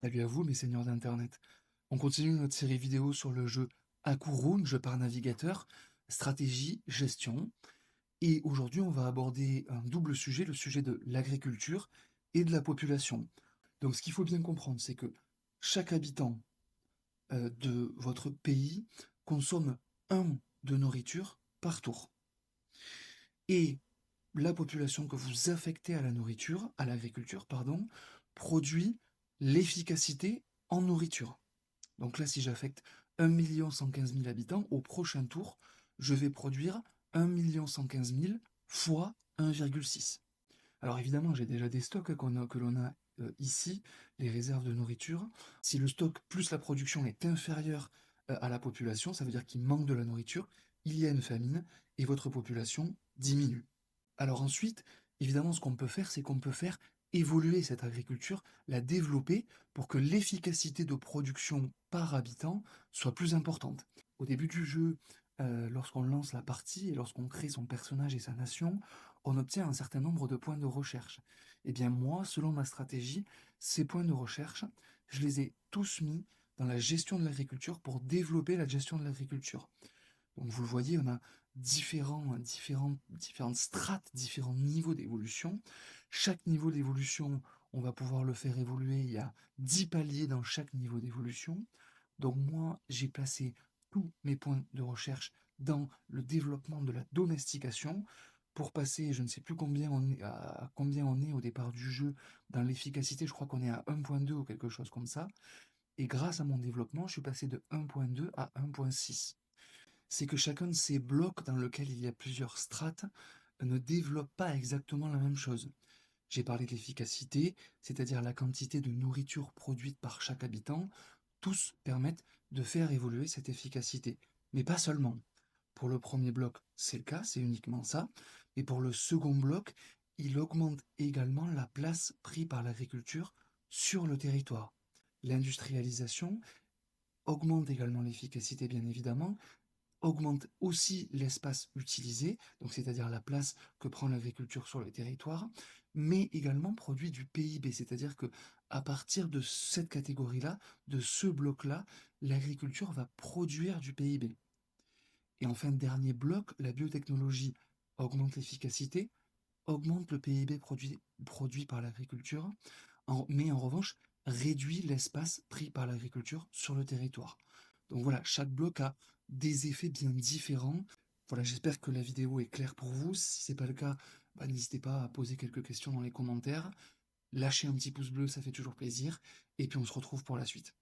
Salut à vous, mes seigneurs d'Internet. On continue notre série vidéo sur le jeu Hakurun, jeu par navigateur, stratégie, gestion. Et aujourd'hui, on va aborder un double sujet, le sujet de l'agriculture et de la population. Donc, ce qu'il faut bien comprendre, c'est que chaque habitant de votre pays consomme un de nourriture par tour. Et la population que vous affectez à la nourriture, à l'agriculture, pardon, produit l'efficacité en nourriture. Donc là, si j'affecte 1 115 000 habitants, au prochain tour, je vais produire 1 115 000 fois 1,6. Alors évidemment, j'ai déjà des stocks que l'on a ici, les réserves de nourriture. Si le stock plus la production est inférieur à la population, ça veut dire qu'il manque de la nourriture, il y a une famine et votre population diminue. Alors ensuite, évidemment, ce qu'on peut faire, c'est qu'on peut faire évoluer cette agriculture, la développer pour que l'efficacité de production par habitant soit plus importante. Au début du jeu, lorsqu'on lance la partie et lorsqu'on crée son personnage et sa nation, on obtient un certain nombre de points de recherche. Eh bien moi, selon ma stratégie, ces points de recherche, je les ai tous mis dans la gestion de l'agriculture pour développer la gestion de l'agriculture. Donc vous le voyez, on a différentes strates, différents niveaux d'évolution. Chaque niveau d'évolution, on va pouvoir le faire évoluer. Il y a 10 paliers dans chaque niveau d'évolution. Donc moi, j'ai placé tous mes points de recherche dans le développement de la domestication pour passer, je ne sais plus combien on est au départ du jeu dans l'efficacité, je crois qu'on est à 1,2 ou quelque chose comme ça. Et grâce à mon développement, je suis passé de 1,2 à 1,6. C'est que chacun de ces blocs dans lesquels il y a plusieurs strates ne développe pas exactement la même chose. J'ai parlé de l'efficacité, c'est-à-dire la quantité de nourriture produite par chaque habitant. Tous permettent de faire évoluer cette efficacité. Mais pas seulement. Pour le premier bloc, c'est le cas, c'est uniquement ça. Et pour le second bloc, il augmente également la place prise par l'agriculture sur le territoire. L'industrialisation augmente également l'efficacité, bien évidemment, augmente aussi l'espace utilisé, donc c'est-à-dire la place que prend l'agriculture sur le territoire, mais également produit du PIB, c'est-à-dire que à partir de cette catégorie-là, de ce bloc-là, l'agriculture va produire du PIB. Et enfin, dernier bloc, la biotechnologie augmente l'efficacité, augmente le PIB produit par l'agriculture, mais en revanche réduit l'espace pris par l'agriculture sur le territoire. Donc voilà, chaque bloc a des effets bien différents. Voilà, j'espère que la vidéo est claire pour vous. Si c'est pas le cas, n'hésitez pas à poser quelques questions dans les commentaires. Lâchez un petit pouce bleu, ça fait toujours plaisir. Et puis on se retrouve pour la suite.